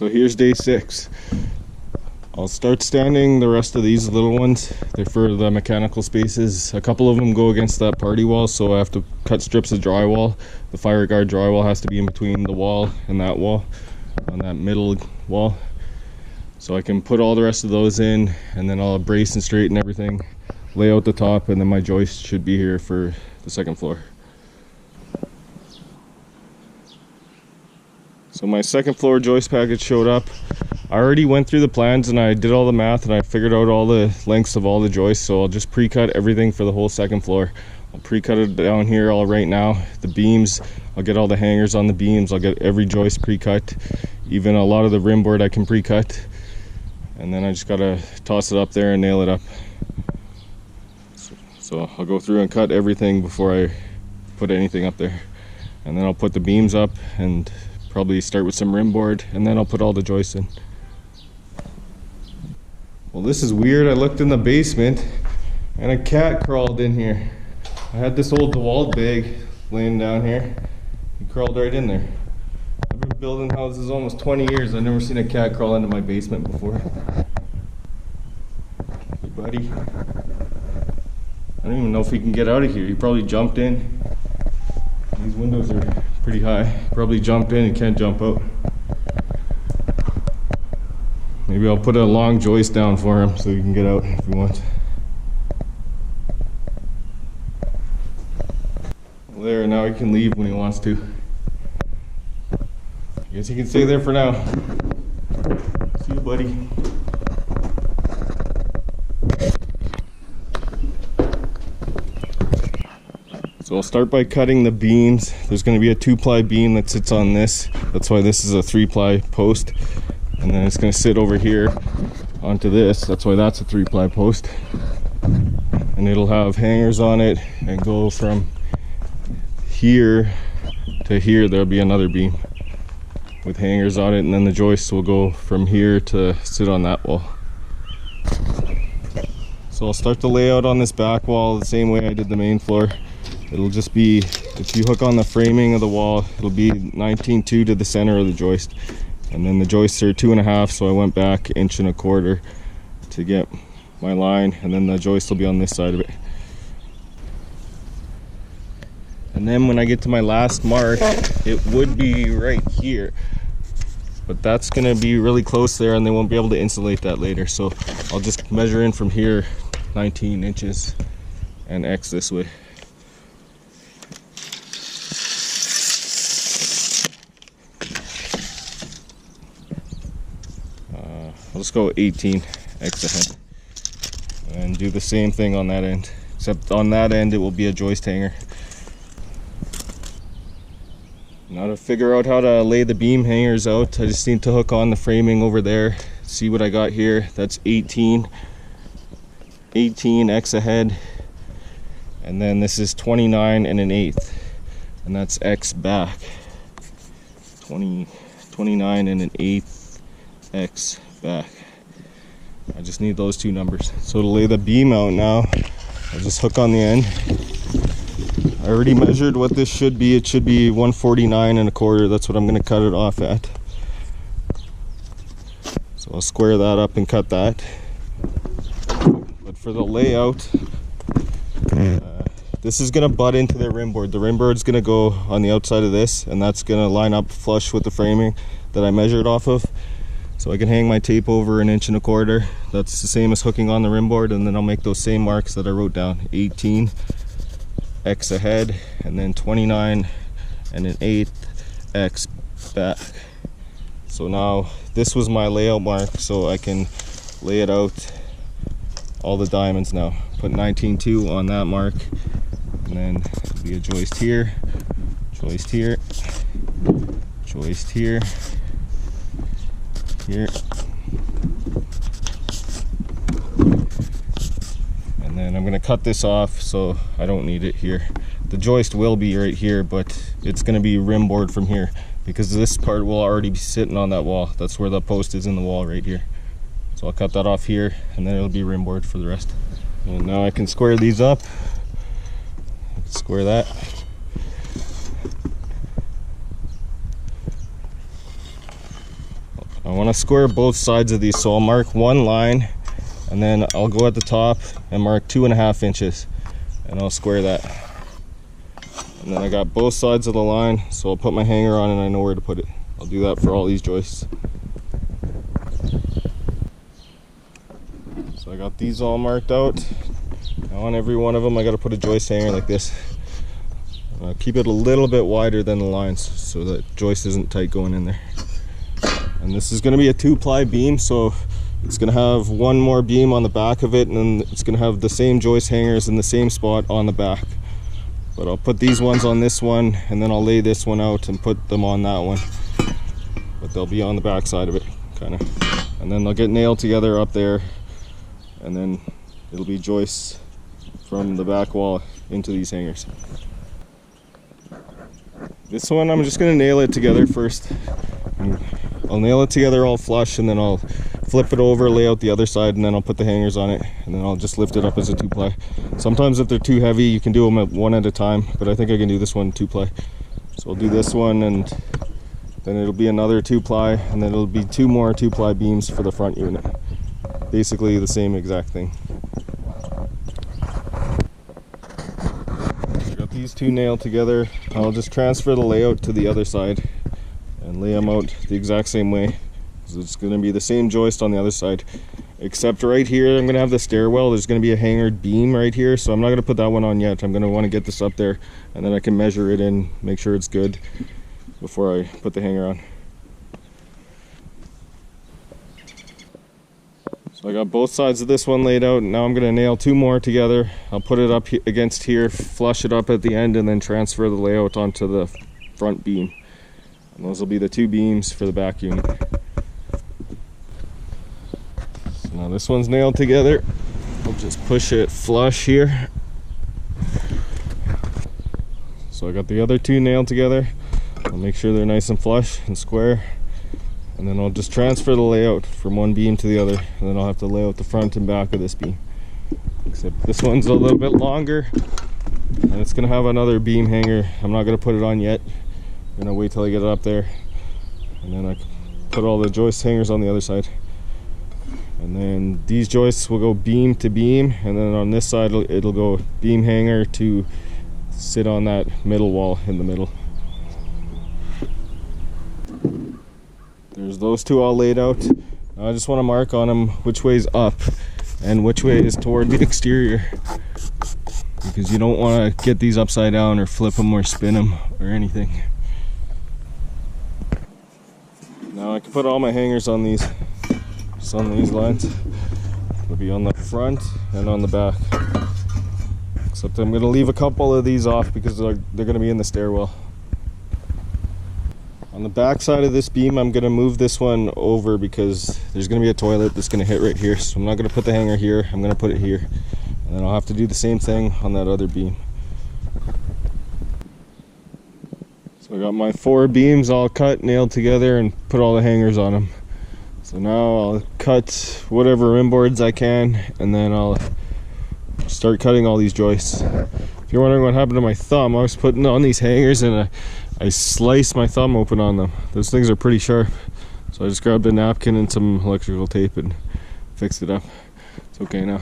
So here's day 6. I'll start standing the rest of these little ones. They're for the mechanical spaces. A couple of them go against that party wall, so I have to cut strips of drywall. The fire guard drywall has to be in between the wall and that wall, on that middle wall. So I can put all the rest of those in, and then I'll brace and straighten everything, lay out the top, and then my joist should be here for the second floor. So my second floor joist package showed up. I already went through the plans and I did all the math and I figured out all the lengths of all the joists, so I'll just pre-cut everything for the whole second floor. I'll pre-cut it down here all right now. The beams, I'll get all the hangers on the beams. I'll get every joist pre-cut. Even a lot of the rim board I can pre-cut. And then I just gotta toss it up there and nail it up. So I'll go through and cut everything before I put anything up there. And then I'll put the beams up and probably start with some rim board, and then I'll put all the joists in. Well, this is weird. I looked in the basement and a cat crawled in here. I had this old DeWalt bag laying down here. He crawled right in there. I've been building houses almost 20 years. I've never seen a cat crawl into my basement before. Hey, buddy. I don't even know if he can get out of here. He probably jumped in. These windows are pretty high. Probably jumped in and can't jump out. Maybe I'll put a long joist down for him so he can get out if he wants. Well, there, now he can leave when he wants to. I guess he can stay there for now. See you, buddy. So I'll start by cutting the beams. There's going to be a 2-ply beam that sits on this. That's why this is a 3-ply post. And then it's going to sit over here onto this. That's why that's a 3-ply post. And it'll have hangers on it and go from here to here. There'll be another beam with hangers on it, and then the joists will go from here to sit on that wall. So I'll start the layout on this back wall the same way I did the main floor. It'll just be, if you hook on the framing of the wall, it'll be 19.2 to the center of the joist. And then the joists are 2.5, so I went back 1.25 inches to get my line, and then the joist will be on this side of it. And then when I get to my last mark, it would be right here. But that's gonna be really close there and they won't be able to insulate that later. So I'll just measure in from here 19 inches and X this way. Let's go 18 X ahead and do the same thing on that end, except on that end it will be a joist hanger. Now to figure out how to lay the beam hangers out, I just need to hook on the framing over there. See what I got here. That's 18 X ahead, and then this is 29 and 1/8, and that's X back. 29 and 1/8 X back. I just need those two numbers. So to lay the beam out now, I'll just hook on the end. I already measured what this should be. It should be 149 1/4. That's what I'm going to cut it off at. So I'll square that up and cut that. But for the layout, this is going to butt into the rim board. The rim board's going to go on the outside of this, and that's going to line up flush with the framing that I measured off of. So I can hang my tape over 1.25 inches. That's the same as hooking on the rim board, and then I'll make those same marks that I wrote down. 18 X ahead, and then 29 and 1/8 X back. So now this was my layout mark, so I can lay it out all the diamonds now. Put 19.2 on that mark, and then be a joist here, joist here, joist here, here, and then I'm going to cut this off so I don't need it here. The joist will be right here, but it's going to be rim board from here because this part will already be sitting on that wall. That's where the post is in the wall right here. So I'll cut that off here, and then it'll be rim board for the rest. And now I can square these up. Square that. I want to square both sides of these, so I'll mark one line and then I'll go at the top and mark 2.5 inches and I'll square that. And then I got both sides of the line, so I'll put my hanger on and I know where to put it. I'll do that for all these joists. So I got these all marked out. Now on every one of them I got to put a joist hanger like this. I'll keep it a little bit wider than the lines so that joist isn't tight going in there. And this is going to be a 2-ply beam, so it's going to have one more beam on the back of it, and then it's going to have the same joist hangers in the same spot on the back. But I'll put these ones on this one, and then I'll lay this one out and put them on that one. But they'll be on the back side of it, kind of. And then they'll get nailed together up there, and then it'll be joists from the back wall into these hangers. This one I'm just going to nail it together first. I'll nail it together all flush, and then I'll flip it over, lay out the other side, and then I'll put the hangers on it, and then I'll just lift it up as a 2-ply. Sometimes if they're too heavy you can do them at one at a time, but I think I can do this one 2-ply. So I'll do this one, and then it'll be another 2-ply, and then it'll be 2 more 2-ply beams for the front unit. Basically the same exact thing. I got these 2 nailed together. I'll just transfer the layout to the other side and lay them out the exact same way. So it's going to be the same joist on the other side, except right here I'm going to have the stairwell. There's going to be a hangered beam right here, so I'm not going to put that one on yet. I'm going to want to get this up there, and then I can measure it in, make sure it's good before I put the hanger on. So I got both sides of this one laid out, and now I'm going to nail 2 more together. I'll put it up against here, flush it up at the end, and then transfer the layout onto the front beam. And those will be the 2 beams for the back unit. So now this one's nailed together. I'll just push it flush here. So I got the other 2 nailed together. I'll make sure they're nice and flush and square. And then I'll just transfer the layout from one beam to the other, and then I'll have to lay out the front and back of this beam. Except this one's a little bit longer, and it's going to have another beam hanger. I'm not going to put it on yet. I'm going to wait till I get it up there, and then I put all the joist hangers on the other side. And then these joists will go beam to beam, and then on this side it'll go beam hanger to sit on that middle wall in the middle. There's those 2 all laid out. Now I just want to mark on them which way's up and which way is toward the exterior, because you don't want to get these upside down or flip them or spin them or anything. Now I can put all my hangers on these, just on these lines. They'll be on the front and on the back. Except I'm going to leave a couple of these off because they're going to be in the stairwell. On the back side of this beam, I'm going to move this one over because there's going to be a toilet that's going to hit right here. So I'm not going to put the hanger here, I'm going to put it here. And then I'll have to do the same thing on that other beam. So I got my 4 beams all cut, nailed together, and put all the hangers on them. So now I'll cut whatever rim boards I can, and then I'll start cutting all these joists. If you're wondering what happened to my thumb, I was putting on these hangers and I sliced my thumb open on them. Those things are pretty sharp. So I just grabbed a napkin and some electrical tape and fixed it up. It's okay now.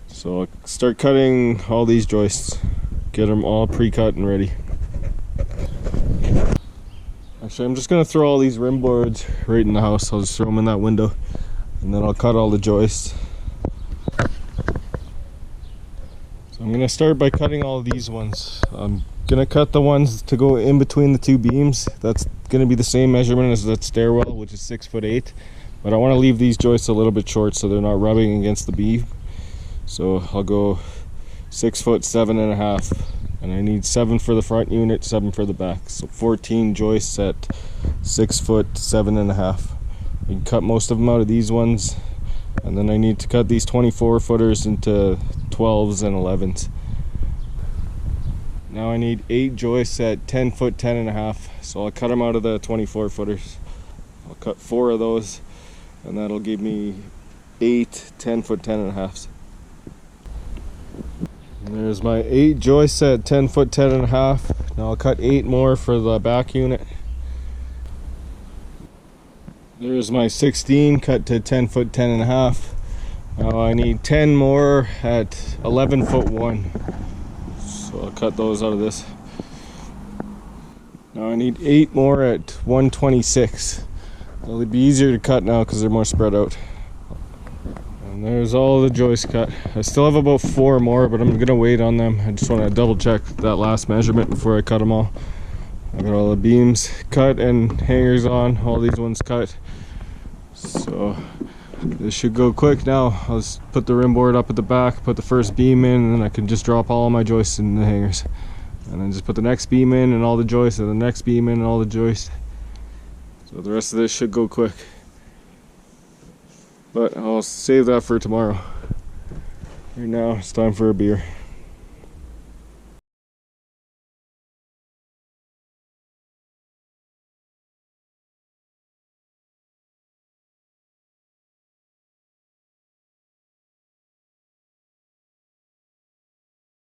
So I'll start cutting all these joists, get them all pre-cut and ready. Actually, I'm just going to throw all these rim boards right in the house. I'll just throw them in that window, and then I'll cut all the joists. So I'm going to start by cutting all these ones. I'm going to cut the ones to go in between the 2 beams. That's going to be the same measurement as that stairwell, which is 6'8". But I want to leave these joists a little bit short so they're not rubbing against the beam. So I'll go 6'7½". And I need 7 for the front unit, 7 for the back. So 14 joists at 6'7½". You can cut most of them out of these ones. And then I need to cut these 24 footers into 12s and 11s. Now I need 8 joists at 10'10½". So I'll cut them out of the 24 footers. I'll cut 4 of those, and that'll give me 8 10'10½". And there's my 8 joists at 10'10½". Now I'll cut 8 more for the back unit. There's my 16 cut to 10 foot 10 and a half. Now I need 10 more at 11 foot 1. So I'll cut those out of this. Now I need 8 more at 126. It'll be easier to cut now because they're more spread out. And there's all the joists cut. I still have about 4 more, but I'm gonna wait on them. I just want to double check that last measurement before I cut them all. I've got all the beams cut and hangers on, all these ones cut. So this should go quick now. I'll just put the rim board up at the back, put the first beam in, and then I can just drop all my joists in the hangers. And then just put the next beam in and all the joists, and the next beam in and all the joists. So the rest of this should go quick. But I'll save that for tomorrow. Right now, it's time for a beer.